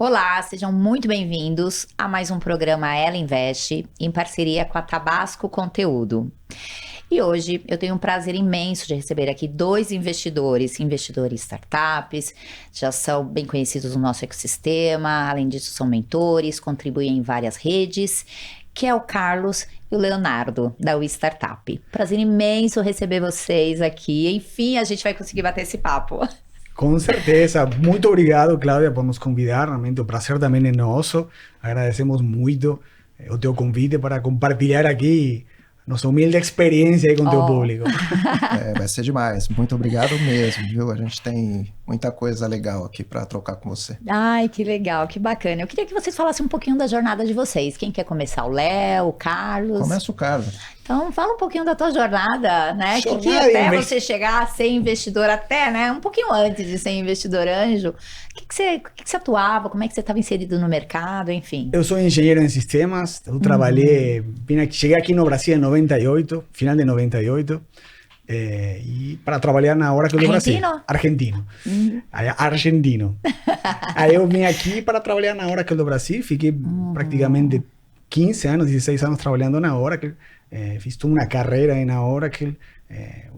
Olá, sejam muito bem-vindos a mais um programa Ela Investe, em parceria com a Tabasco Conteúdo. E hoje eu tenho um prazer imenso de receber aqui dois investidores startups, já são bem conhecidos no nosso ecossistema, além disso são mentores, contribuem em várias redes, que é o Carlos e o Leonardo, da We Startup. Prazer imenso receber vocês aqui, enfim, a gente vai conseguir bater esse papo. Com certeza. Muito obrigado, Cláudia, por nos convidar. Realmente o prazer também é nosso. Agradecemos muito o teu convite para compartilhar aqui nossa humilde experiência aí com o teu público. Vai ser demais. Muito obrigado mesmo, viu? A gente tem muita coisa legal aqui para trocar com você. Ai, que legal, que bacana. Eu queria que vocês falassem um pouquinho da jornada de vocês. Quem quer começar? O Léo, o Carlos? Começa o Carlos. Então, fala um pouquinho da tua jornada, né? Que até você chegar a ser investidor, até, né? Um pouquinho antes de ser investidor anjo. O que você atuava? Como é que você estava inserido no mercado? Enfim. Eu sou engenheiro em sistemas. Eu trabalhei... Cheguei aqui no Brasil em 98, final de 98. E para trabalhar na Oracle do Brasil. Argentino. Argentino. Aí eu vim aqui para trabalhar na Oracle do Brasil. Fiquei praticamente 15 anos, 16 anos trabalhando na Oracle. Fiz toda uma carreira na Oracle.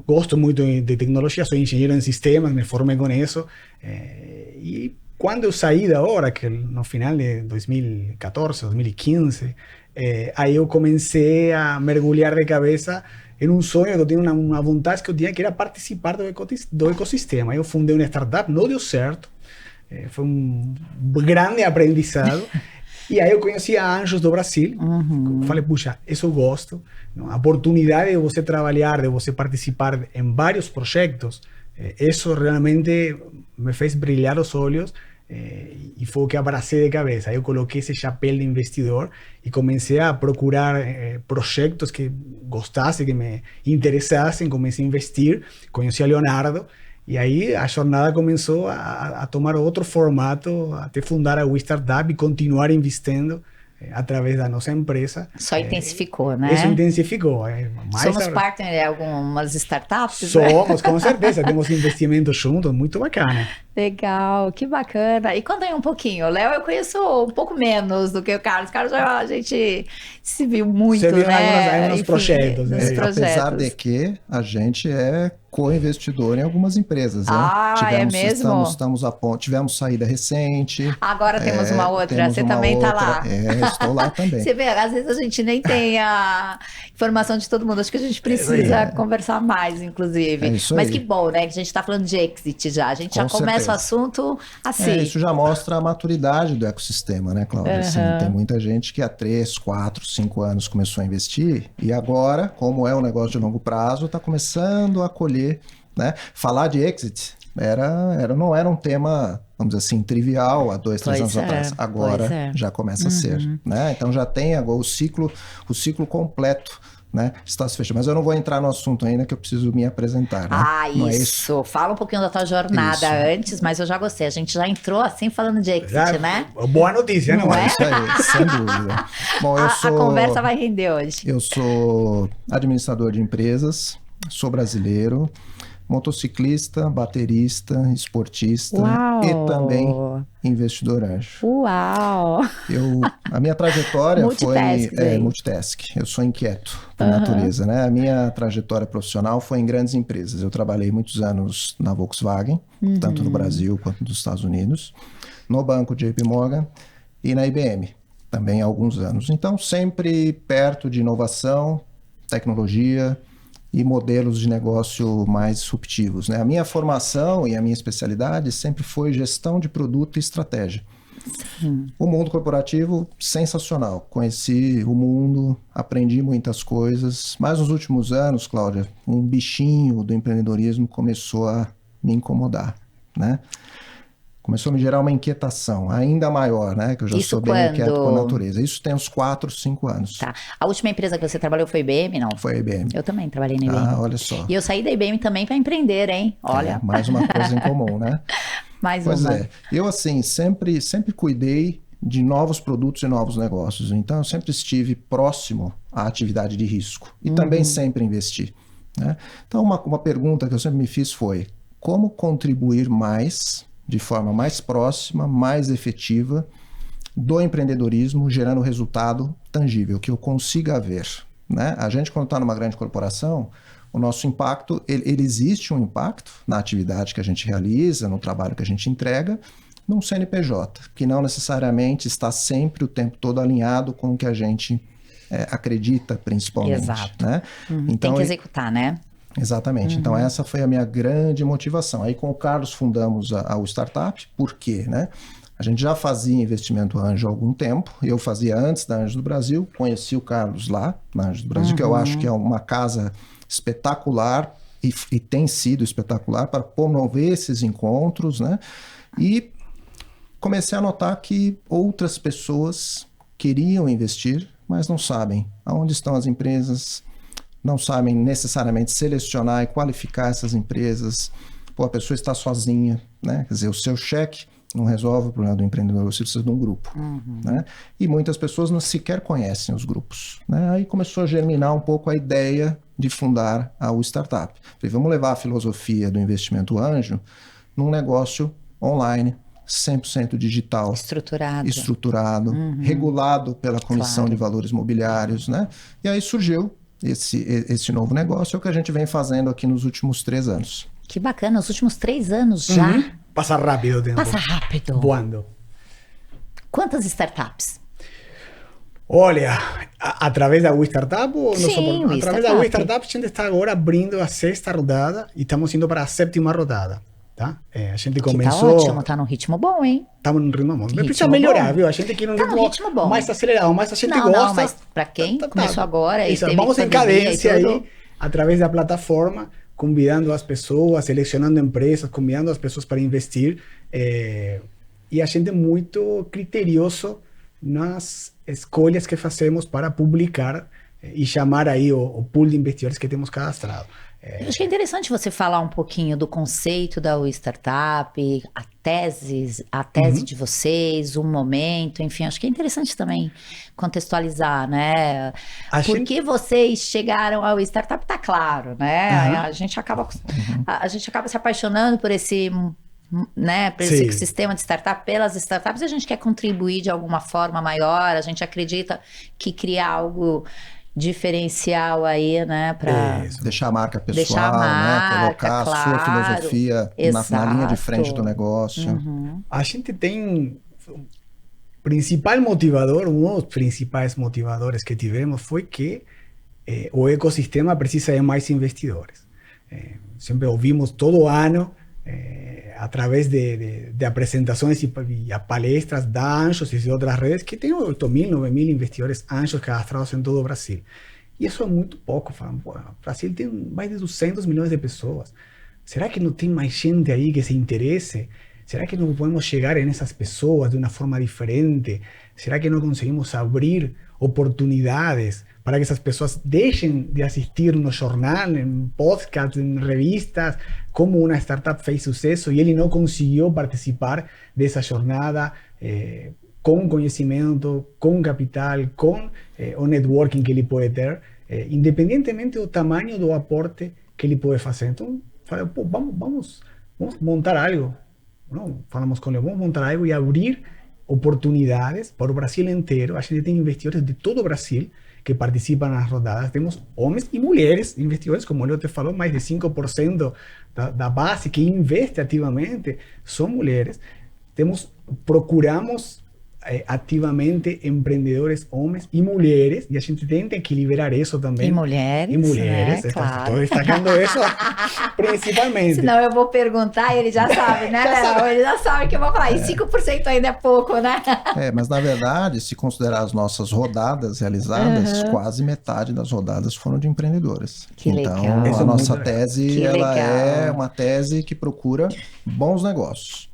Gosto muito de tecnologia, sou engenheiro em sistemas, me formei com isso. E quando eu saí da Oracle, no final de 2014, 2015, aí eu comecei a mergulhar de cabeça em um sonho que eu tinha, uma vontade que eu tinha, que era participar do ecossistema. Eu fundei uma startup, não deu certo, foi um grande aprendizado. E aí eu conheci a Anjos do Brasil. Falei, puxa, isso eu gosto. A oportunidade de você trabalhar, de você participar em vários projetos, isso realmente me fez brilhar os olhos e foi o que abracei de cabeça. Aí eu coloquei esse chapéu de investidor e comecei a procurar projetos que gostassem, que me interessassem. Comecei a investir, conheci a Leonardo. E aí a jornada começou a tomar outro formato, até fundar a We Startup e continuar investindo através da nossa empresa. Só intensificou, né? Isso intensificou. Somos partner de algumas startups? Somos, com certeza. Temos investimentos juntos, muito bacana. Legal, que bacana. E conta aí um pouquinho. O Léo eu conheço um pouco menos do que o Carlos. Carlos, a gente se viu muito, Você viu né? Alguns projetos. Nos projetos. Apesar de que a gente é co-investidor em algumas empresas. É mesmo? Tivemos saída recente. Agora temos uma outra. Você também está lá. Estou lá também. Você vê, às vezes a gente nem tem a informação de todo mundo. Acho que a gente precisa conversar mais, inclusive. Mas que bom, né? Que a gente está falando de exit já. A gente já começa o assunto assim. Isso já mostra a maturidade do ecossistema, né, Cláudia? Assim, tem muita gente que há 3, 4, 5 anos começou a investir e agora, como é um negócio de longo prazo, está começando a colher, né? Falar de exit não era um tema, vamos dizer assim, trivial há 2, 3 anos atrás. Agora já começa a ser, né? Então já tem agora o ciclo completo, né? Está se fechando. Mas eu não vou entrar no assunto ainda, que eu preciso me apresentar, né? Não isso. Fala um pouquinho da tua jornada antes, mas eu já gostei. A gente já entrou assim falando de exit, né? Boa notícia, não é? Isso aí, sem dúvida. Bom, a conversa vai render hoje. Eu sou administrador de empresas, sou brasileiro, motociclista, baterista, esportista. Uau. E também investidor anjo. Uau! A minha trajetória foi multitask. Eu sou inquieto por natureza, né? A minha trajetória profissional foi em grandes empresas. Eu trabalhei muitos anos na Volkswagen, tanto no Brasil quanto nos Estados Unidos, no banco JP Morgan e na IBM, também há alguns anos. Então, sempre perto de inovação, tecnologia e modelos de negócio mais disruptivos, né? A minha formação e a minha especialidade sempre foi gestão de produto e estratégia. O mundo corporativo, sensacional. Conheci o mundo, aprendi muitas coisas, mas nos últimos anos, Cláudia, um bichinho do empreendedorismo começou a me incomodar, né? Começou a me gerar uma inquietação ainda maior, né? Que eu já sou bem inquieto por natureza. Isso tem uns 4, 5 anos. Tá. A última empresa que você trabalhou foi a IBM, não? Foi a IBM. Eu também trabalhei na IBM. Olha só. E eu saí da IBM também para empreender, hein? Olha. Mais uma coisa em comum, né? Pois é. Eu, assim, sempre cuidei de novos produtos e novos negócios. Então, eu sempre estive próximo à atividade de risco. E também sempre investi, né? Então, uma pergunta que eu sempre me fiz foi: como contribuir mais, de forma mais próxima, mais efetiva, do empreendedorismo gerando resultado tangível, que eu consiga ver, né? A gente, quando está numa grande corporação, o nosso impacto, ele existe um impacto na atividade que a gente realiza, no trabalho que a gente entrega, num CNPJ, que não necessariamente está sempre o tempo todo alinhado com o que a gente acredita, principalmente. Exato. Né? Então, tem que executar, né? Exatamente. Então, essa foi a minha grande motivação. Aí, com o Carlos, fundamos a Startup. Por quê? Né? A gente já fazia investimento anjo há algum tempo. Eu fazia antes da Anjos do Brasil. Conheci o Carlos lá, na Anjos do Brasil, que eu acho que é uma casa espetacular e tem sido espetacular para promover esses encontros, né? E comecei a notar que outras pessoas queriam investir, mas não sabem aonde estão as empresas, não sabem necessariamente selecionar e qualificar essas empresas. Pô, a pessoa está sozinha, né? Quer dizer, o seu cheque não resolve o problema do empreendedor, você precisa de um grupo. Né? E muitas pessoas não sequer conhecem os grupos. Né? Aí começou a germinar um pouco a ideia de fundar a Startup. Falei, vamos levar a filosofia do investimento anjo num negócio online, 100% digital. Estruturado, regulado pela Comissão de Valores Mobiliários. Né? E aí surgiu esse novo negócio, é o que a gente vem fazendo aqui nos últimos 3 anos. Que bacana, os últimos 3 anos já. Passa rápido o tempo. Passa rápido. Voando. Quantas startups? Olha, através da Startup ou Sim, no através da Startup, a gente está agora abrindo a 6ª rodada e estamos indo para a 7ª rodada. Tá? A gente começou... Que tá ótimo, tá num ritmo bom, hein? Estamos num ritmo bom. Precisa melhorar, viu? A gente aqui num ritmo bom. Mais acelerado, mas a gente gosta... Não, mas para quem começou agora... Isso, vamos em cadência aí, através da plataforma, convidando as pessoas, selecionando empresas, convidando as pessoas para investir. E a gente é muito criterioso nas escolhas que fazemos para publicar e chamar aí o pool de investidores que temos cadastrado. Eu acho que é interessante você falar um pouquinho do conceito da Startup, a tese de vocês, o momento, enfim, acho que é interessante também contextualizar, né? Por que vocês chegaram ao Startup, tá claro, né? A gente acaba se apaixonando por esse, né, por esse ecossistema de startup, pelas startups, e a gente quer contribuir de alguma forma maior, a gente acredita que criar algo diferencial aí, né, para deixar a marca pessoal, né, colocar a sua filosofia na linha de frente do negócio. A gente tem principal motivador, um dos principais motivadores que tivemos foi que o ecossistema precisa de mais investidores. Sempre ouvimos todo ano através de apresentações e palestras da Anjos e de outras redes que tem 8.000, 9.000 investidores Anjos cadastrados em todo o Brasil. E isso é muito pouco. O Brasil tem mais de 200 milhões de pessoas. Será que não tem mais gente aí que se interesse? Será que não podemos chegar nessas pessoas de uma forma diferente? Será que não conseguimos abrir oportunidades para que essas pessoas deixem de assistir no jornal, em podcasts, em revistas, como uma startup fez sucesso e ele não conseguiu participar dessa jornada com conhecimento, com capital, com o networking que ele pode ter, independentemente do tamanho do aporte que ele pode fazer. Então, vamos montar algo. Não? Falamos com ele, vamos montar algo e abrir oportunidades para o Brasil inteiro. A gente tem investidores de todo o Brasil que participam nas rodadas. Temos homens e mulheres investidores, como ele te falou, mais de 5% da base que investe ativamente são mulheres. Procuramos ativamente empreendedores homens e mulheres, e a gente tenta equilibrar isso também. E mulheres, né? Claro. Estou destacando isso principalmente. Senão eu vou perguntar e ele já sabe, né, Léo? Ele já sabe que eu vou falar, e 5% ainda é pouco, né? Mas na verdade, se considerar as nossas rodadas realizadas, quase metade das rodadas foram de empreendedoras. Que então, legal. a nossa tese, ela é uma tese que procura bons negócios.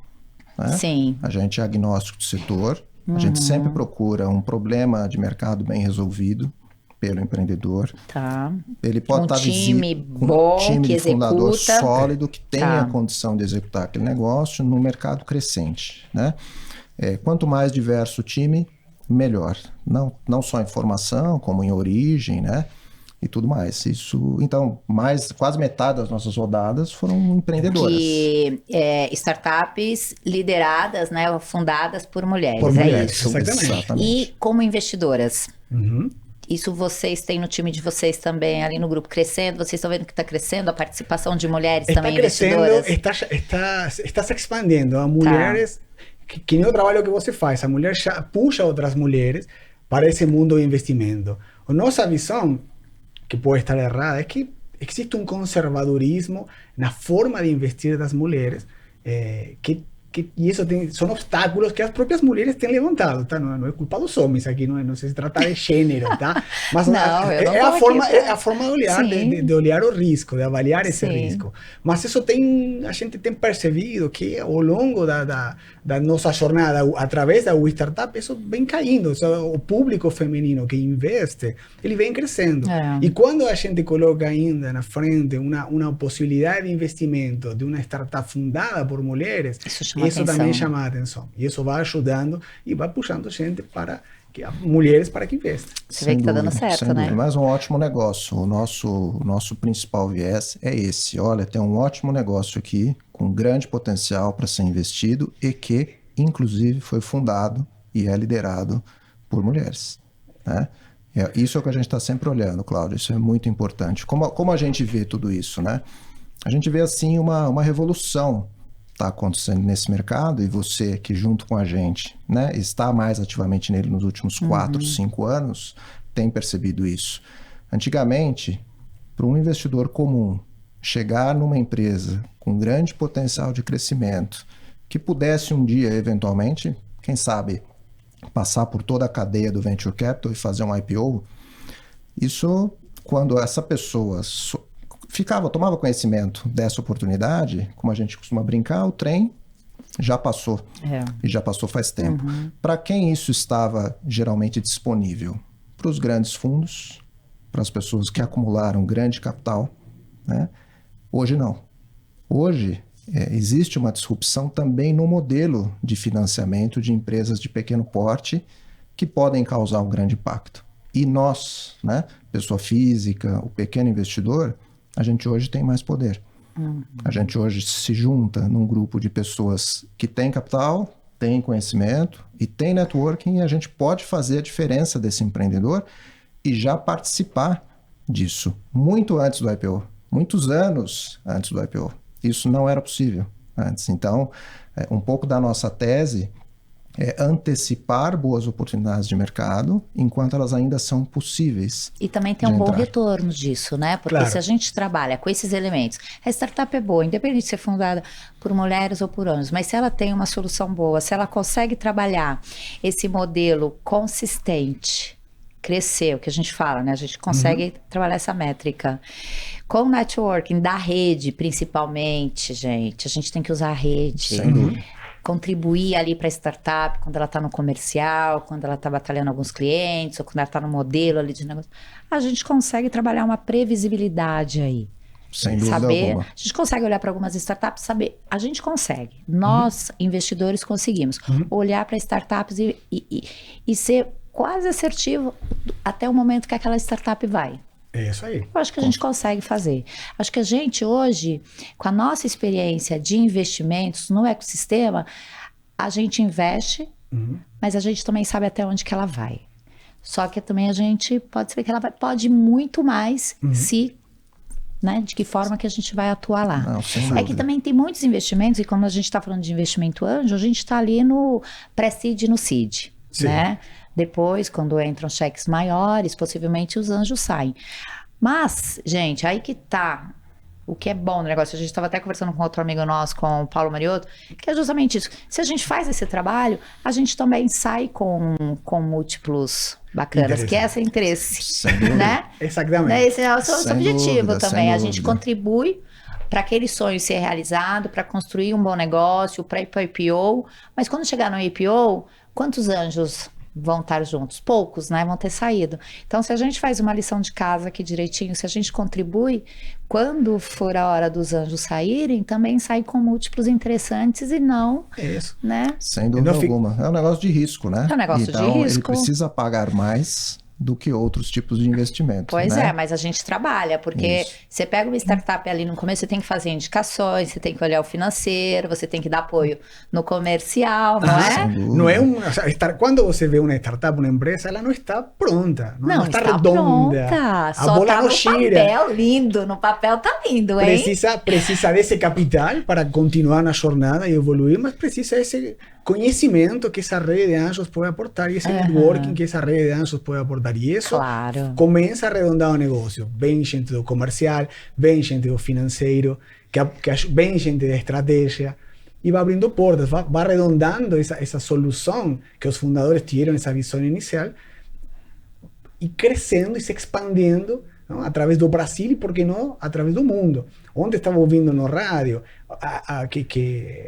Né? Sim. A gente é agnóstico do setor, a gente sempre procura um problema de mercado bem resolvido pelo empreendedor. Tá. Ele pode estar time bom, um time que de fundador executa. sólido, que tenha a condição de executar aquele negócio no mercado crescente. Né? Quanto mais diverso o time, melhor. Não só em formação, como em origem, né? e tudo mais. Isso, então, quase metade das nossas rodadas foram empreendedoras. Startups lideradas, né, fundadas por mulheres, mulheres, é isso. Exatamente. E como investidoras. Uhum. Isso vocês têm no time de vocês também, ali no grupo crescendo? Vocês estão vendo que está crescendo a participação de mulheres também investidoras? Está se expandindo. As mulheres, que nem o trabalho que você faz, a mulher já puxa outras mulheres para esse mundo do investimento. A nossa visão, que pode estar errada, é que existe um conservadorismo na forma de investir das mulheres, e isso são obstáculos que as próprias mulheres têm levantado, tá? Não é culpa dos homens aqui, não se trata de gênero, tá? Mas é a forma de olhar, de olhar o risco, de avaliar esse risco. Mas isso a gente tem percebido que ao longo da nossa jornada, através da We Startup, isso vem caindo. O público feminino que investe, ele vem crescendo. E quando a gente coloca ainda na frente uma possibilidade de investimento de uma startup fundada por mulheres, isso também chama a atenção. E isso vai ajudando e vai puxando gente mulheres para que investam. Você vê que está dando certo, né? Mas um ótimo negócio. O nosso principal viés é esse. Olha, tem um ótimo negócio aqui, com grande potencial para ser investido e que, inclusive, foi fundado e é liderado por mulheres, né? Isso é o que a gente está sempre olhando, Cláudio. Isso é muito importante. Como a gente vê tudo isso, né? A gente vê, assim, uma revolução está acontecendo nesse mercado, e você que junto com a gente, né, está mais ativamente nele nos últimos 4, 5 anos, tem percebido isso. Antigamente, para um investidor comum chegar numa empresa com grande potencial de crescimento, que pudesse um dia, eventualmente, quem sabe, passar por toda a cadeia do Venture Capital e fazer um IPO, isso, quando essa pessoa tomava conhecimento dessa oportunidade, como a gente costuma brincar, o trem já passou. E já passou faz tempo. Para quem isso estava geralmente disponível? Para os grandes fundos, para as pessoas que acumularam grande capital, né? Hoje não. Hoje existe uma disrupção também no modelo de financiamento de empresas de pequeno porte que podem causar um grande impacto. E nós, né, pessoa física, o pequeno investidor, a gente hoje tem mais poder. A gente hoje se junta num grupo de pessoas que têm capital, têm conhecimento e têm networking, e a gente pode fazer a diferença desse empreendedor e já participar disso muito antes do IPO, muitos anos antes do IPO. Isso não era possível antes. Então, um pouco da nossa tese é antecipar boas oportunidades de mercado enquanto elas ainda são possíveis. E também tem um bom retorno disso, né? Porque se a gente trabalha com esses elementos, a startup é boa, independente de ser fundada por mulheres ou por homens, mas se ela tem uma solução boa, se ela consegue trabalhar esse modelo consistente, crescer, o que a gente fala, né? A gente consegue trabalhar essa métrica. Com o networking da rede, principalmente, gente, a gente tem que usar a rede. Sem dúvida. Contribuir ali para a startup quando ela está no comercial, quando ela está batalhando alguns clientes, ou quando ela está no modelo ali de negócio. A gente consegue trabalhar uma previsibilidade aí. Sem dúvida alguma. A gente consegue olhar para algumas startups, saber, a gente consegue. Nós, investidores, conseguimos olhar para startups e ser quase assertivo até o momento que aquela startup vai. É isso aí. Eu acho que a gente consegue fazer. Acho que a gente hoje, com a nossa experiência de investimentos no ecossistema, a gente investe, mas a gente também sabe até onde que ela vai. Só que também a gente pode saber que ela pode ir muito mais se, né, de que forma que a gente vai atuar lá. Não, é que também tem muitos investimentos, e como a gente está falando de investimento anjo, a gente está ali no pré-seed e no seed, né? Depois, quando entram cheques maiores, possivelmente os anjos saem. Mas, gente, aí que tá o que é bom no negócio. A gente estava até conversando com outro amigo nosso, com o Paulo Mariotto, que é justamente isso. Se a gente faz esse trabalho, a gente também sai com múltiplos bacanas, que é esse interesse, né? Exatamente. Esse é o nosso objetivo também. A gente contribui para aquele sonho ser realizado, para construir um bom negócio, para ir para o IPO. Mas quando chegar no IPO, quantos anjos vão estar juntos? Poucos, né? Vão ter saído. Então, se a gente faz uma lição de casa aqui direitinho, se a gente contribui, quando for a hora dos anjos saírem, também sai com múltiplos interessantes e não, né? Sem dúvida alguma. É um negócio de risco, né? É um negócio de risco. Ele precisa pagar mais do que outros tipos de investimento. Pois né? é, mas a gente trabalha, porque você pega uma startup ali no começo, você tem que fazer indicações, você tem que olhar o financeiro, você tem que dar apoio no comercial, não é? Não é quando você vê uma startup, uma empresa, ela não está pronta, não está redonda. Pronta. A bola tá não no gira. papel lindo, no papel tá lindo, hein? Precisa desse capital para continuar na jornada e evoluir, mas precisa desse conhecimento que essa rede de anjos pode aportar e esse networking que essa rede de anjos pode aportar. E isso começa a arredondar o negócio. Vem gente do comercial, vem gente do financeiro, vem gente da estratégia e vai abrindo portas, vai arredondando essa solução que os fundadores tiveram, essa visão inicial, e crescendo e se expandindo, não? Através do Brasil e, por que não, através do mundo. Ontem estava ouvindo no rádio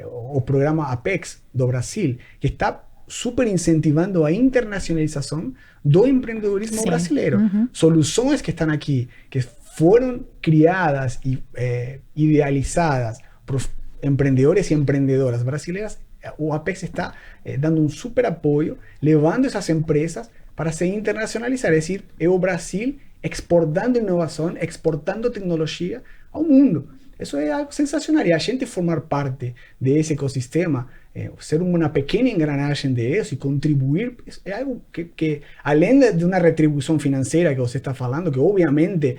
o programa Apex do Brasil, que está super incentivando a internacionalização do empreendedorismo brasileiro. Soluções que estão aqui, que foram criadas e idealizadas por empreendedores e empreendedoras brasileiras, o Apex está dando um super apoio, levando essas empresas para se internacionalizar, é decir, é o Brasil exportando inovação, exportando tecnologia ao mundo. Isso é algo sensacional. E a gente formar parte desse ecossistema, ser uma pequena engrenagem disso e contribuir, é algo que além de uma retribuição financeira que você está falando, que obviamente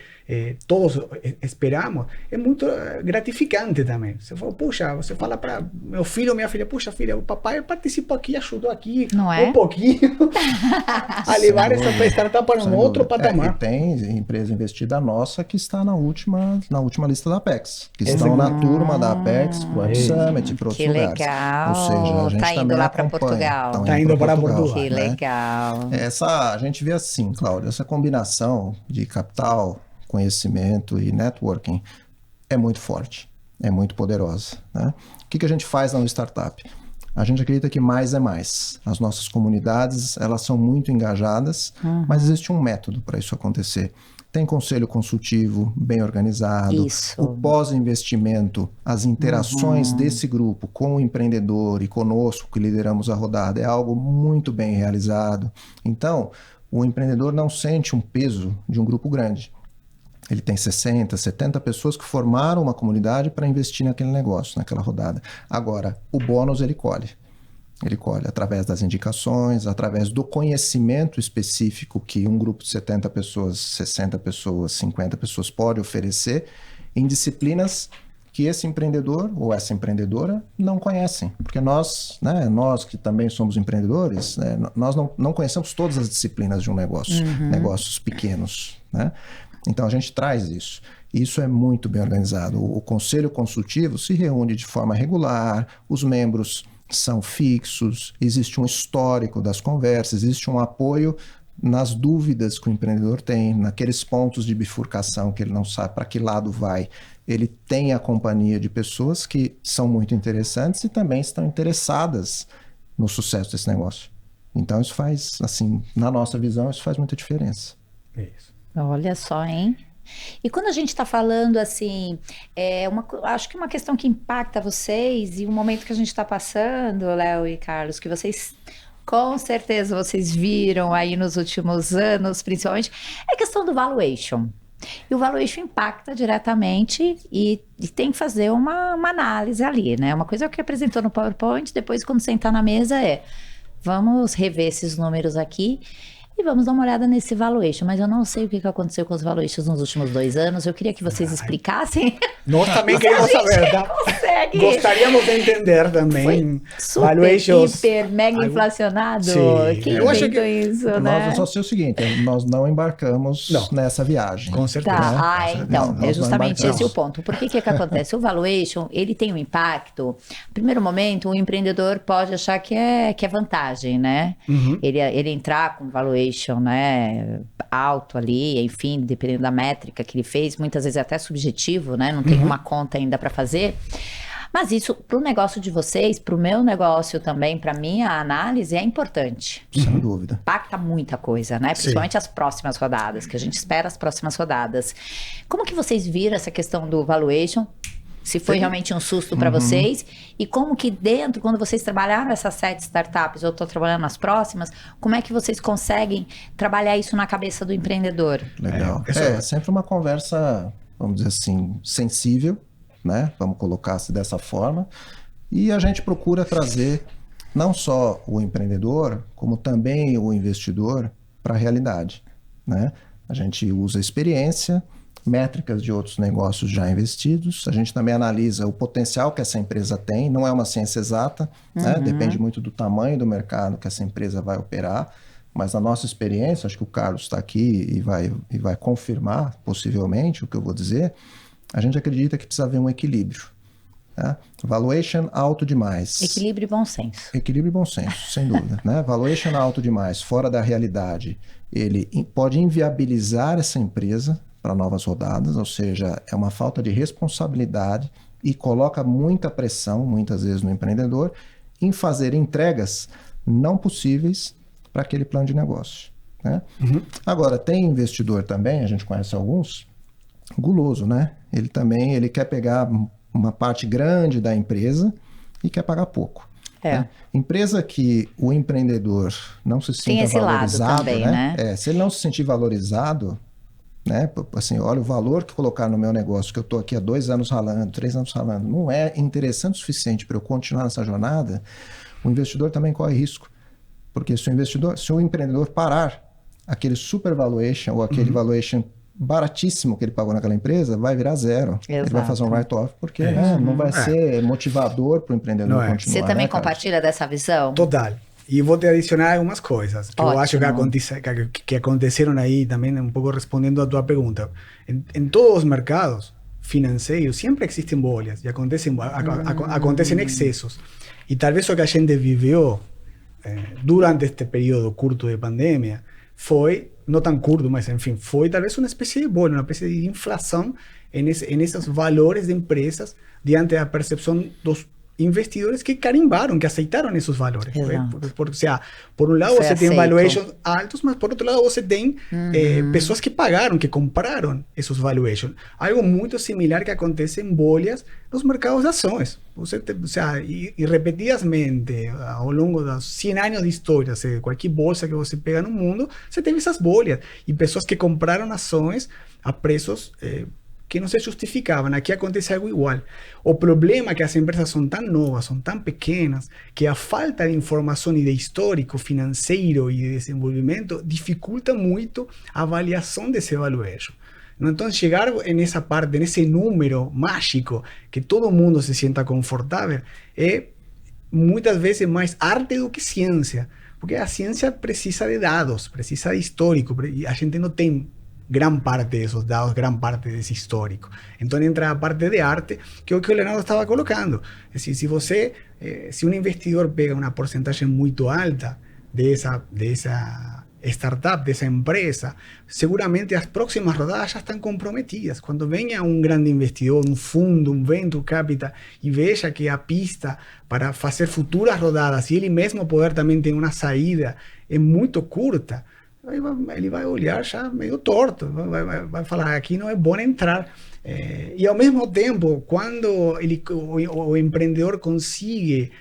todos esperamos, é muito gratificante também. Você fala, puxa, você fala para meu filho ou minha filha, puxa filha, o papai participou aqui, ajudou aqui um pouquinho a levar essa startup para um outro patamar. E tem empresa investida nossa que está na última lista da Apex, que estão na turma da Apex, pro Web Summit, para outros lugares. Que legal. Ou seja, a gente tá indo lá para Portugal. Tá indo para Portugal. Que legal. A gente vê assim, Cláudia, essa combinação de capital, conhecimento e networking é muito forte, é muito poderosa. Né? O que a gente faz na startup? A gente acredita que mais é mais. As nossas comunidades, elas são muito engajadas, mas existe um método para isso acontecer. Tem conselho consultivo bem organizado, o pós-investimento, as interações desse grupo com o empreendedor e conosco que lideramos a rodada é algo muito bem realizado. Então, o empreendedor não sente um peso de um grupo grande. Ele tem 60, 70 pessoas que formaram uma comunidade para investir naquele negócio, naquela rodada. Agora, o bônus ele colhe. Ele colhe através das indicações, através do conhecimento específico que um grupo de 70 pessoas, 60 pessoas, 50 pessoas pode oferecer em disciplinas que esse empreendedor ou essa empreendedora não conhecem. Porque nós que também somos empreendedores, nós não conhecemos todas as disciplinas de um negócio, negócios pequenos. Né? Então a gente traz isso. Isso é muito bem organizado. O conselho consultivo se reúne de forma regular, os membros são fixos, existe um histórico das conversas, existe um apoio nas dúvidas que o empreendedor tem, naqueles pontos de bifurcação que ele não sabe para que lado vai. Ele tem a companhia de pessoas que são muito interessantes e também estão interessadas no sucesso desse negócio. Então isso faz, assim, na nossa visão, isso faz muita diferença. É isso. Olha só, hein? E quando a gente está falando assim, acho que uma questão que impacta vocês e o momento que a gente está passando, Léo e Carlos, que vocês, com certeza, vocês viram aí nos últimos anos, principalmente, é a questão do valuation. E o valuation impacta diretamente e tem que fazer uma análise ali, né? Uma coisa que apresentou no PowerPoint, depois quando sentar na mesa vamos rever esses números aqui. E vamos dar uma olhada nesse valuation, mas eu não sei o que aconteceu com os valuations nos últimos 2 anos. Eu queria que vocês explicassem. Nós também queremos saber, tá? Gostaríamos de entender também. Foi super, hiper, mega inflacionado. Sim. Quem inventou isso, né? Nós só sei o seguinte, nós não embarcamos nessa viagem. Com certeza. Tá. Então, é justamente esse o ponto. Por que acontece? O valuation, ele tem um impacto. No primeiro momento, o empreendedor pode achar que é vantagem, né? Ele entrar com valuation, né, alto ali, enfim, dependendo da métrica que ele fez, muitas vezes é até subjetivo, né, não tem uma conta ainda para fazer, mas isso pro negócio de vocês, pro meu negócio também, para minha análise é importante. Sem dúvida. Impacta muita coisa, né, principalmente as próximas rodadas, que a gente espera as próximas rodadas. Como que vocês viram essa questão do valuation? Se foi realmente um susto para vocês. E como que dentro, quando vocês trabalharam nessas 7 startups, eu estou trabalhando nas próximas, como é que vocês conseguem trabalhar isso na cabeça do empreendedor? Legal. É sempre uma conversa, vamos dizer assim, sensível, né? Vamos colocar-se dessa forma. E a gente procura trazer não só o empreendedor, como também o investidor para a realidade, né? A gente usa experiência, métricas de outros negócios já investidos. A gente também analisa o potencial que essa empresa tem. Não é uma ciência exata, né? Depende muito do tamanho do mercado que essa empresa vai operar. Mas na nossa experiência, acho que o Carlos está aqui e vai confirmar, possivelmente, o que eu vou dizer, a gente acredita que precisa haver um equilíbrio. Tá? Valuation alto demais. Equilíbrio e bom senso. Equilíbrio e bom senso, sem dúvida. Né? Valuation alto demais, fora da realidade, ele pode inviabilizar essa empresa para novas rodadas, ou seja, é uma falta de responsabilidade e coloca muita pressão, muitas vezes, no empreendedor em fazer entregas não possíveis para aquele plano de negócio. Né? Agora, tem investidor também, a gente conhece alguns, guloso, né? Ele quer pegar uma parte grande da empresa e quer pagar pouco. Né? Empresa que o empreendedor não se sinta valorizado, também, né? Se ele não se sentir valorizado, né? Assim, olha o valor que colocar no meu negócio, que eu estou aqui há 2 anos ralando, 3 anos ralando, não é interessante o suficiente para eu continuar nessa jornada, o investidor também corre risco. Porque se o empreendedor parar aquele super valuation ou aquele valuation baratíssimo que ele pagou naquela empresa, vai virar 0. Exato. Ele vai fazer um write-off porque não vai ser motivador para o empreendedor continuar. Você também compartilha dessa visão? Total. E vou te adicionar algumas coisas que eu acho que aconteceram aí também, um pouco respondendo a tua pergunta. Em todos os mercados financeiros sempre existem bolhas e acontecem excessos. E talvez o que a gente viveu durante este período curto de pandemia foi, não tão curto, mas enfim, foi talvez uma espécie de bolha, uma espécie de inflação nesses valores de empresas diante da percepção dos investidores que carimbaram, que aceitaram esses valores. Porque, por um lado você tem valuations altos, mas por outro lado você tem pessoas que pagaram, que compraram esses valuations. Algo muito similar que acontece em bolhas nos mercados de ações. E repetidamente, ao longo dos 100 anos de história, qualquer bolsa que você pega no mundo, você tem essas bolhas. E pessoas que compraram ações a preços que não se justificavam. Aqui acontece algo igual. O problema é que as empresas são tão novas, são tão pequenas, que a falta de informação e de histórico financeiro e de desenvolvimento dificulta muito a avaliação desse valuation. Então, chegar nessa parte, nesse número mágico, que todo mundo se sinta confortável, é muitas vezes mais arte do que ciência. Porque a ciência precisa de dados, precisa de histórico, e a gente não tem gran parte desses dados, gran parte desse histórico. Então entra a parte de arte, que é o que o Leonardo estava colocando. É decir, se um investidor pega uma porcentagem muito alta dessa startup, dessa empresa, seguramente as próximas rodadas já estão comprometidas. Quando venha um grande investidor, um fundo, um venture capital, e veja que a pista para fazer futuras rodadas e ele mesmo poder também ter uma saída é muito curta, ele vai olhar já meio torto, vai falar, aqui não é bom entrar. E ao mesmo tempo, quando o empreendedor consigue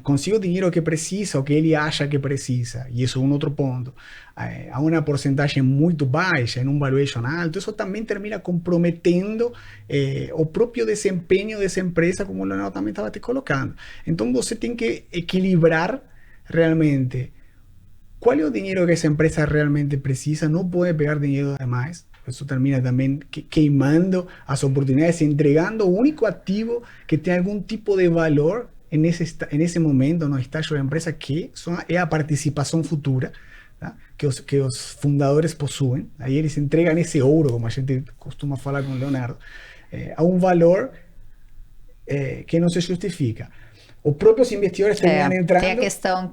consiga o dinheiro que precisa, o que ele acha que precisa, e isso é um outro ponto, a uma porcentagem muito baixa, em um valuation alto, isso também termina comprometendo o próprio desempenho dessa empresa, como o Leonardo também estava te colocando. Então você tem que equilibrar realmente qual é o dinheiro que essa empresa realmente precisa, não pode pegar dinheiro demais, isso termina também queimando as oportunidades, entregando o único ativo que tem algum tipo de valor nesse momento, no estágio da empresa, que é a participação futura, tá? que os fundadores possuem. Aí eles entregam esse ouro, como a gente costuma falar com o Leonardo, a um valor que não se justifica. Os próprios investidores terminam entrando... Tem a questão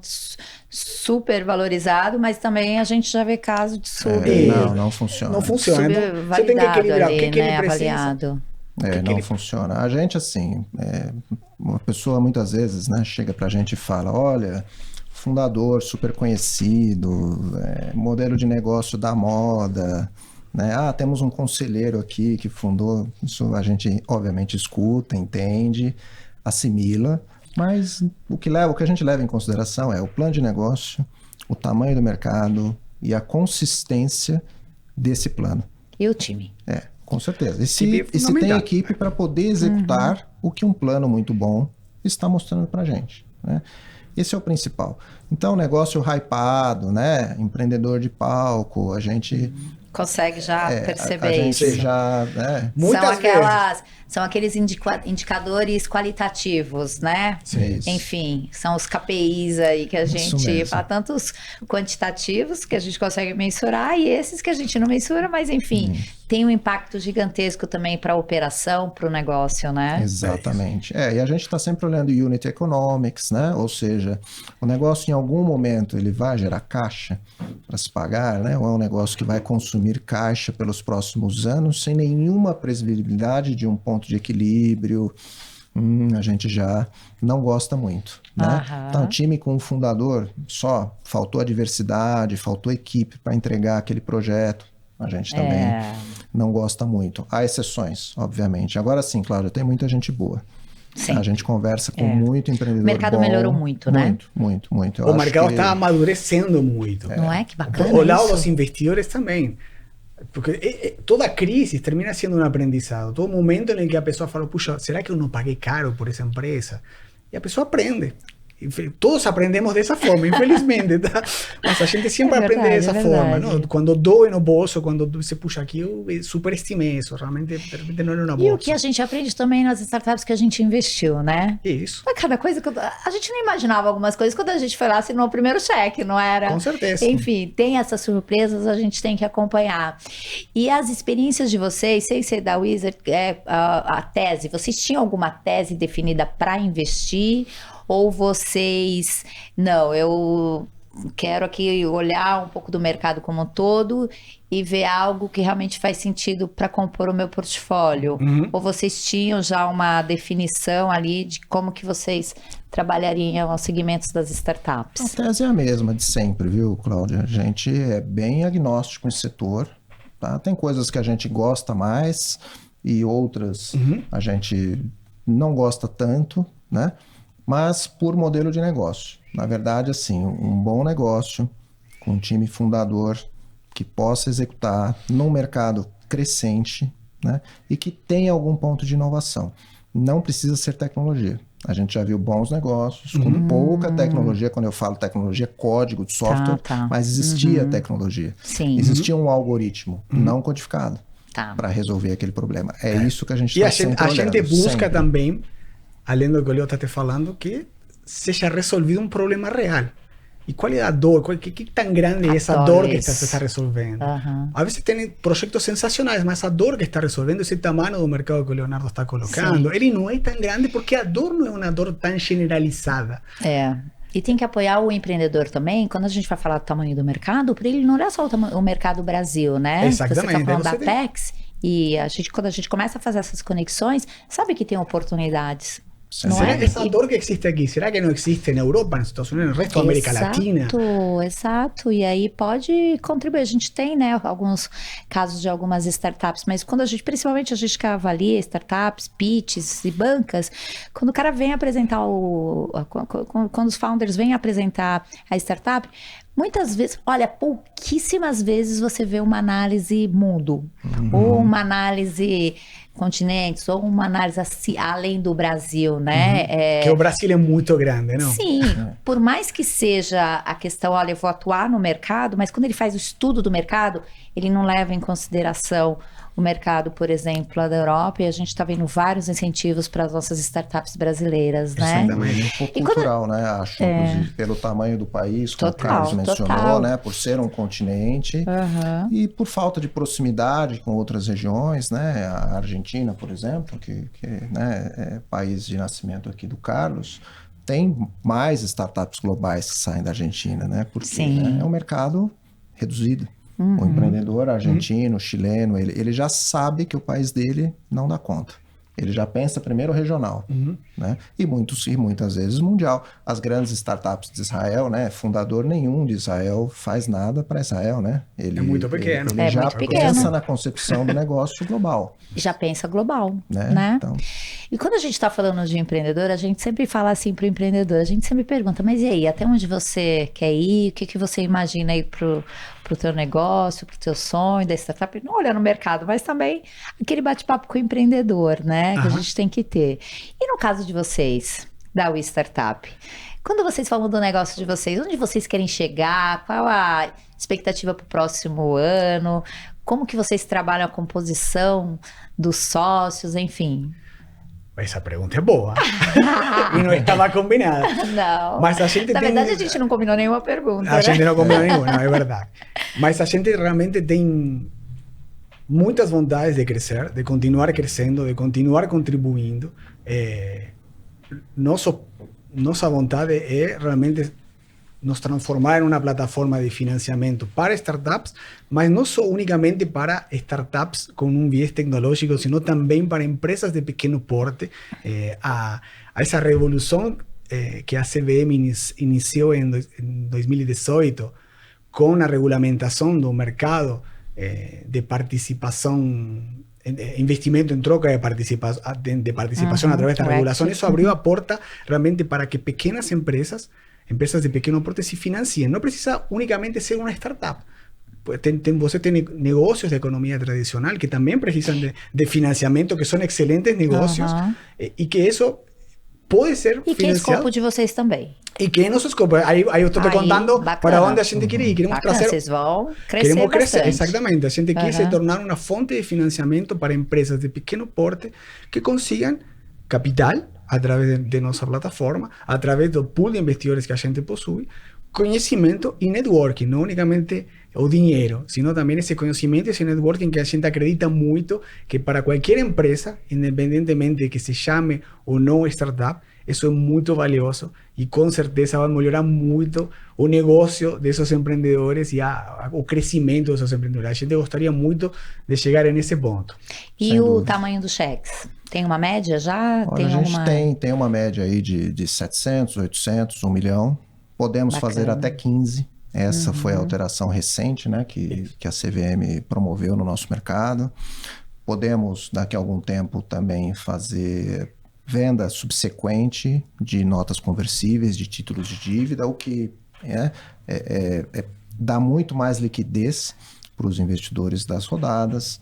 super valorizado, mas também a gente já vê caso de não funciona. Não funciona. Então, você tem que equilibrar o que ele precisa. Avaliado. Não funciona. A gente, assim, uma pessoa muitas vezes, né, chega pra gente e fala, olha, fundador super conhecido, modelo de negócio da moda, né? Temos um conselheiro aqui que fundou, isso a gente obviamente escuta, entende, assimila, mas o que a gente leva em consideração é o plano de negócio, o tamanho do mercado e a consistência desse plano. E o time. Com certeza. E se tem equipe para poder executar o que um plano muito bom está mostrando para a gente, né? Esse é o principal. Então, negócio hypado, né? Empreendedor de palco, a gente... Consegue já perceber a gente isso. São aqueles indicadores qualitativos, né? Sim. Enfim, são os KPIs aí que a gente fala, tanto os quantitativos que a gente consegue mensurar e esses que a gente não mensura, mas enfim, tem um impacto gigantesco também para a operação, para o negócio, né? Exatamente. E a gente está sempre olhando Unit Economics, né? Ou seja, o negócio em algum momento ele vai gerar caixa para se pagar, né? Ou é um negócio que vai consumir caixa pelos próximos anos sem nenhuma previsibilidade de um ponto de equilíbrio, a gente já não gosta muito, né? Então, time com um fundador só, faltou a diversidade, faltou equipe para entregar aquele projeto, a gente também não gosta muito. Há exceções, obviamente. Agora sim, Cláudia, tem muita gente boa. Sim. A gente conversa com muito empreendedor. O mercado melhorou muito, né? Muito. O mercado está amadurecendo muito. Não é? Que bacana. O lado dos investidores também. Porque toda crise termina sendo um aprendizado. Todo momento em que a pessoa fala, puxa, será que eu não paguei caro por essa empresa? E a pessoa aprende. Todos aprendemos dessa forma, infelizmente, tá? Mas a gente sempre aprende dessa forma, não? Quando doe no bolso, quando você puxa aqui, eu superestimei isso, realmente não era uma bolsa. E o que a gente aprende também nas startups que a gente investiu, né? Isso. Cada coisa que a gente não imaginava algumas coisas quando a gente foi lá, assinou o primeiro cheque, não era? Com certeza. Enfim, tem essas surpresas, a gente tem que acompanhar. E as experiências de vocês, sem ser da Wizard, a tese, vocês tinham alguma tese definida para investir? Ou vocês, não, eu quero aqui olhar um pouco do mercado como um todo e ver algo que realmente faz sentido para compor o meu portfólio? Ou vocês tinham já uma definição ali de como que vocês trabalhariam os segmentos das startups? A tese é a mesma de sempre, viu, Cláudia? A gente é bem agnóstico em setor, tá? Tem coisas que a gente gosta mais e outras a gente não gosta tanto, né? Mas por modelo de negócio. Na verdade, assim, um bom negócio com um time fundador que possa executar num mercado crescente, né, e que tenha algum ponto de inovação. Não precisa ser tecnologia. A gente já viu bons negócios com pouca tecnologia. Quando eu falo tecnologia, código de software, mas existia tecnologia. Sim. Existia um algoritmo não codificado para resolver aquele problema. É isso que a gente está sempre olhando. E a gente busca sempre também, além do que o Leo está te falando, que seja resolvido um problema real. E qual é a dor? Que tão grande é essa dor que você está resolvendo? Às vezes tem projetos sensacionais, mas a dor que está resolvendo, esse tamanho do mercado que o Leonardo está colocando, ele não é tão grande porque a dor não é uma dor tão generalizada. E tem que apoiar o empreendedor também, quando a gente vai falar do tamanho do mercado, para ele não é só o mercado Brasil, né? Exatamente. Você está falando da Apex, e quando a gente começa a fazer essas conexões, sabe que tem oportunidades. Será essa dor que existe aqui, será que não existe na Europa, nos Estados Unidos, no resto da América Latina? Exato, e aí pode contribuir. A gente tem, né, alguns casos de algumas startups, mas quando principalmente a gente que avalia startups, pitches e bancas, quando o cara vem apresentar quando os founders vêm apresentar a startup, muitas vezes, pouquíssimas vezes você vê uma análise mundo, ou uma análise continentes, ou uma análise assim, além do Brasil, né? Que o Brasil é muito grande, não? Sim, por mais que seja a questão, eu vou atuar no mercado, mas quando ele faz o estudo do mercado, ele não leva em consideração o mercado, por exemplo, lá da Europa, e a gente está vendo vários incentivos para as nossas startups brasileiras, né? Exatamente. Um pouco cultural, né? Acho, inclusive, pelo tamanho do país, como o Carlos mencionou, né? Por ser um continente e por falta de proximidade com outras regiões, né? A Argentina, por exemplo, que né, é país de nascimento aqui do Carlos, tem mais startups globais que saem da Argentina, né? Porque né, é um mercado reduzido. O empreendedor argentino, chileno, ele já sabe que o país dele não dá conta. Ele já pensa primeiro regional, né? E muitas vezes mundial. As grandes startups de Israel, né? Fundador nenhum de Israel faz nada para Israel, né? Ele é muito pequeno. Ele já pensa na concepção do negócio global. Já pensa global, né? Então... E quando a gente está falando de empreendedor, a gente sempre fala assim para o empreendedor, a gente sempre pergunta, mas e aí, até onde você quer ir? O que você imagina aí pro teu negócio, pro teu sonho da startup? Não olhando no mercado, mas também aquele bate-papo com o empreendedor, né? Que a gente tem que ter. E no caso de vocês, da We Startup, quando vocês falam do negócio de vocês, onde vocês querem chegar? Qual a expectativa para o próximo ano? Como que vocês trabalham a composição dos sócios, enfim? Essa pergunta é boa. E não estava combinada. Não. Mas a gente Na verdade, a gente não combinou nenhuma pergunta. A gente não combinou nenhuma, é verdade. Mas a gente realmente tem muitas vontades de crescer, de continuar crescendo, de continuar contribuindo. Nossa vontade é realmente nos transformar em uma plataforma de financiamento para startups, mas não só unicamente para startups com um viés tecnológico, sino também para empresas de pequeno porte. A essa revolução que a CVM iniciou em 2018 com a regulamentação do mercado de participação, investimento em troca de participação através da regulação. Isso abriu a porta realmente para que pequenas empresas de pequeno porte se financiem. Não precisa unicamente ser uma startup. Você tem negócios de economia tradicional que também precisam de financiamento, que são excelentes negócios, e que isso pode ser financiado. E que é escopo de vocês também. E que é nosso escopo. Aí eu estou te contando para onde a gente quer ir. Queremos trazer... Vocês vão crescer bastante. Exatamente. A gente quer se tornar uma fonte de financiamento para empresas de pequeno porte que consigam capital através de nossa plataforma, através do pool de investidores que a gente possui, conhecimento e networking, não unicamente o dinheiro, sino também esse conhecimento e esse networking que a gente acredita muito que para qualquer empresa, independentemente de que se chame ou não startup, isso é muito valioso e com certeza vai melhorar muito o negócio desses empreendedores e o crescimento desses empreendedores. A gente gostaria muito de chegar nesse ponto. E o tamanho dos cheques? Tem uma média já? Olha, a gente tem uma média aí de 700, 800, 1 milhão. Podemos fazer até 15. Essa foi a alteração recente, né, que a CVM promoveu no nosso mercado. Podemos, daqui a algum tempo, também fazer venda subsequente de notas conversíveis, de títulos de dívida, o que dá muito mais liquidez para os investidores das rodadas.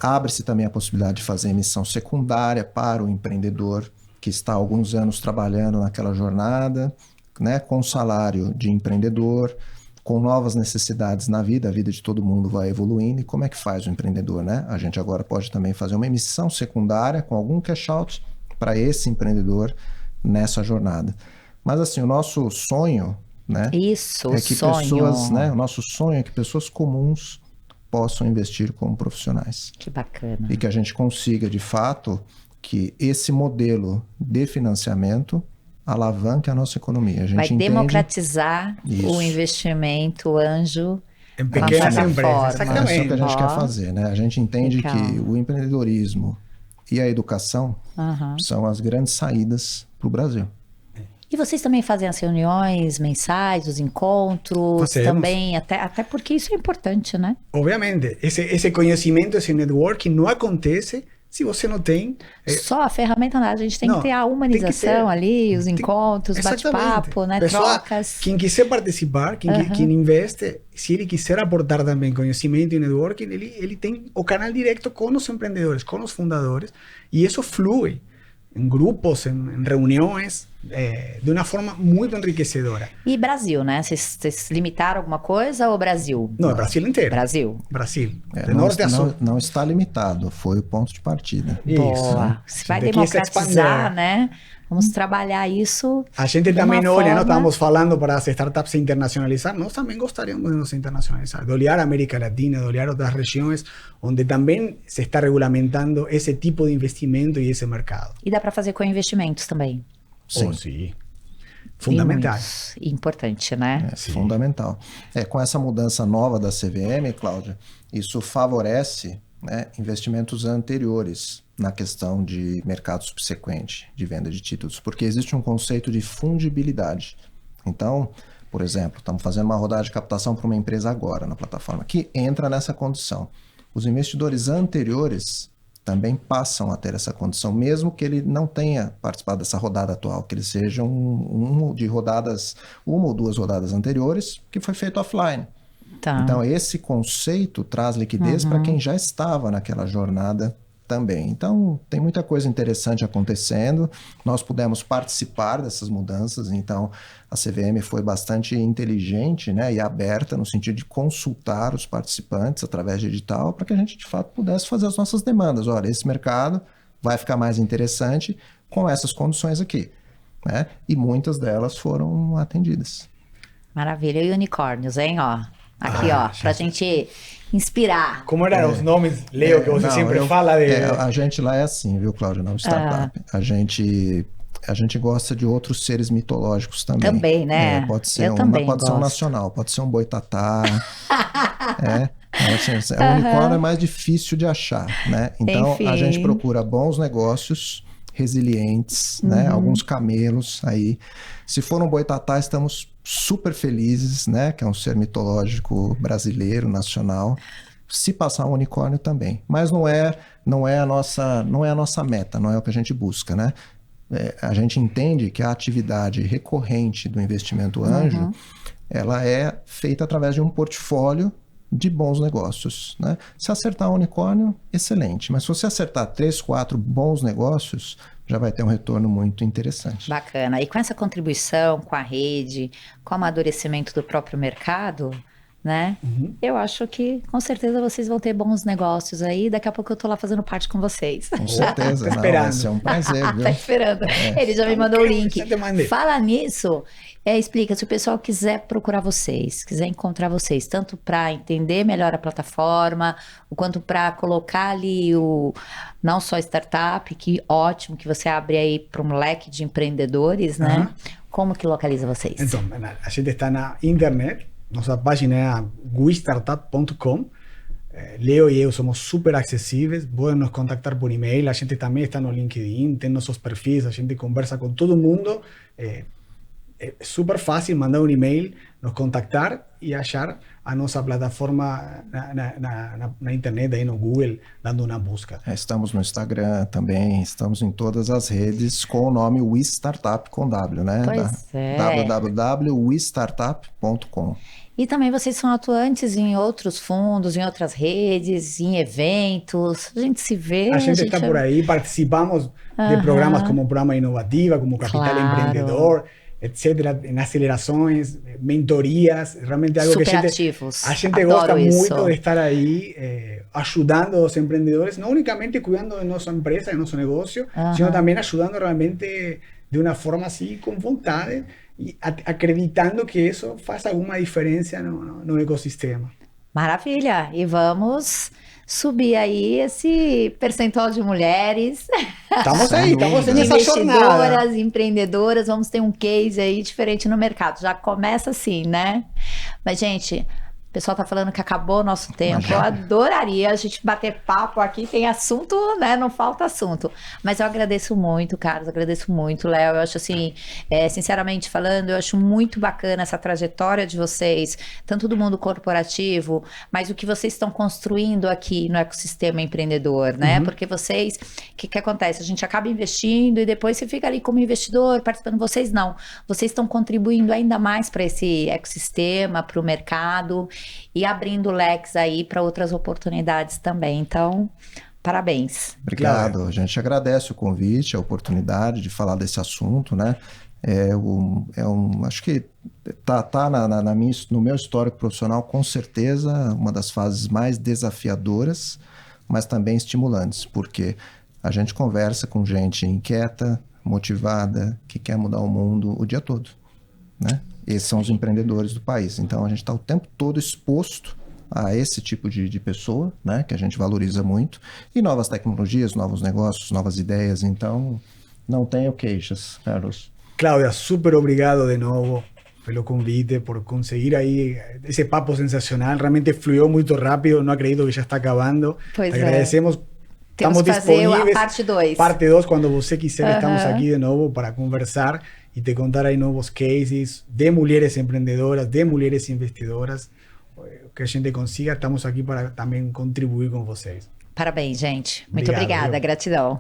Abre-se também a possibilidade de fazer emissão secundária para o empreendedor que está há alguns anos trabalhando naquela jornada, né, com salário de empreendedor, com novas necessidades na vida, a vida de todo mundo vai evoluindo. E como é que faz o empreendedor, né? A gente agora pode também fazer uma emissão secundária com algum cash out para esse empreendedor nessa jornada. Mas assim, o nosso sonho, né? Isso, é que pessoas, né? O nosso sonho é que pessoas comuns possam investir como profissionais. Que bacana. E que a gente consiga, de fato, que esse modelo de financiamento alavanque a nossa economia. A gente vai democratizar o investimento, o anjo, em pequenas empresas. É isso que a gente quer fazer, né? A gente entende que o empreendedorismo e a educação são as grandes saídas para o Brasil. E vocês também fazem as reuniões mensais, os encontros, também, até porque isso é importante, né? Obviamente, esse conhecimento, esse networking não acontece se você não tem... Só a ferramenta, a gente tem que ter a humanização ali, os encontros, bate-papo, né? Pessoa, trocas. Quem quiser participar, quem investe, se ele quiser aportar também conhecimento e networking, ele tem o canal direto com os empreendedores, com os fundadores, e isso flui em grupos, em reuniões, de uma forma muito enriquecedora. E Brasil, né? Vocês limitaram alguma coisa ou Brasil? Não, é Brasil inteiro. Brasil. De norte a sul. Não está limitado, foi o ponto de partida. Boa. Você vai democratizar, né? Vamos trabalhar isso. A gente também olha, nós estamos falando para as startups se internacionalizar, nós também gostaríamos de nos internacionalizar, de olhar a América Latina, de olhar outras regiões onde também se está regulamentando esse tipo de investimento e esse mercado. E dá para fazer com investimentos também. Sim. Sim. Fundamental. Importante, né? Fundamental. Com essa mudança nova da CVM, Cláudia, isso favorece, né, investimentos anteriores na questão de mercado subsequente, de venda de títulos, porque existe um conceito de fungibilidade. Então, por exemplo, estamos fazendo uma rodada de captação para uma empresa agora na plataforma, que entra nessa condição. Os investidores anteriores também passam a ter essa condição, mesmo que ele não tenha participado dessa rodada atual, que ele seja uma ou duas rodadas anteriores, que foi feito offline. Tá. Então, esse conceito traz liquidez para quem já estava naquela jornada também. Então, tem muita coisa interessante acontecendo. Nós pudemos participar dessas mudanças, então a CVM foi bastante inteligente, né, e aberta no sentido de consultar os participantes através de edital para que a gente, de fato, pudesse fazer as nossas demandas. Olha, esse mercado vai ficar mais interessante com essas condições aqui, né? E muitas delas foram atendidas. Maravilha. E unicórnios, hein? Ó, aqui, ó, pra gente inspirar. Como eram os nomes, Leo, que você sempre fala de... a gente lá é assim, viu, Cláudia? Não, startup. A gente gosta de outros seres mitológicos também. Também, né? Pode ser um nacional, pode ser um boitatá. O unicórnio é mais difícil de achar, né? Então, enfim, a gente procura bons negócios, resilientes, né? Alguns camelos aí. Se for um boitatá, estamos super felizes, né? Que é um ser mitológico brasileiro, nacional. Se passar um unicórnio também. Mas não é a nossa meta, não é o que a gente busca, né? A gente entende que a atividade recorrente do investimento anjo, ela é feita através de um portfólio de bons negócios, né? Se acertar um unicórnio, excelente. Mas se você acertar 3, 4 bons negócios, já vai ter um retorno muito interessante. Bacana. E com essa contribuição com a rede, com o amadurecimento do próprio mercado, né? Eu acho que com certeza vocês vão ter bons negócios aí. Daqui a pouco eu tô lá fazendo parte com vocês. Com certeza. Tá esperando. Vai ser um prazer, viu? Tá esperando. Ele já me mandou o link. Fala nisso. Explica, se o pessoal quiser procurar vocês, quiser encontrar vocês, tanto para entender melhor a plataforma, quanto para colocar ali não só startup, que ótimo que você abre aí para um leque de empreendedores, né? Como que localiza vocês? Então, a gente está na internet, nossa página é westartup.com. Leo e eu somos super acessíveis, podem nos contactar por e-mail, a gente também está no LinkedIn, tem nossos perfis, a gente conversa com todo mundo. É super fácil mandar um e-mail, nos contactar e achar a nossa plataforma na internet, aí no Google, dando uma busca. Estamos no Instagram também, estamos em todas as redes com o nome WeStartup com W, né? Pois é. www.westartup.com. E também vocês são atuantes em outros fundos, em outras redes, em eventos. A gente se vê. A gente está por aí, participamos de programas como o Programa Inovativa, como Capital Empreendedor, etc., em acelerações, mentorias, realmente algo super que ativos. A gente gosta muito de estar aí ajudando os empreendedores, não unicamente cuidando de nossa empresa, de nosso negócio, sino também ajudando realmente de uma forma assim, com vontade, e acreditando que isso faz alguma diferença no ecossistema. Maravilha! E vamos subir aí esse percentual de mulheres. Estamos nessa jornada. Investidoras, empreendedoras, vamos ter um case aí diferente no mercado. Já começa assim, né? Mas, gente, o pessoal tá falando que acabou o nosso tempo. Eu adoraria a gente bater papo aqui. Tem assunto, né? Não falta assunto. Mas eu agradeço muito, Carlos. Agradeço muito, Léo. Eu acho assim, sinceramente falando, eu acho muito bacana essa trajetória de vocês, tanto do mundo corporativo, mas o que vocês estão construindo aqui no ecossistema empreendedor, né? Porque vocês, o que acontece? A gente acaba investindo e depois você fica ali como investidor, participando. Vocês não. Vocês estão contribuindo ainda mais para esse ecossistema, para o mercado, e abrindo leques aí para outras oportunidades também. Então, parabéns. Obrigado. A gente agradece o convite, a oportunidade de falar desse assunto, né? Acho que tá no meu histórico profissional, com certeza, uma das fases mais desafiadoras, mas também estimulantes, porque a gente conversa com gente inquieta, motivada, que quer mudar o mundo o dia todo, né? Esses são os empreendedores do país. Então, a gente está o tempo todo exposto a esse tipo de pessoa, né, que a gente valoriza muito, e novas tecnologias, novos negócios, novas ideias. Então, não tenho queixas, Carlos. Cláudia, super obrigado de novo pelo convite, por conseguir aí esse papo sensacional. Realmente fluiu muito rápido, não acredito que já está acabando. Pois Agradecemos Temos que fazer a parte 2. Parte 2, quando você quiser, estamos aqui de novo para conversar e te contar aí novos cases de mulheres empreendedoras, de mulheres investidoras. O que a gente consiga, estamos aqui para também contribuir com vocês. Parabéns, gente. Muito obrigada. Gratidão.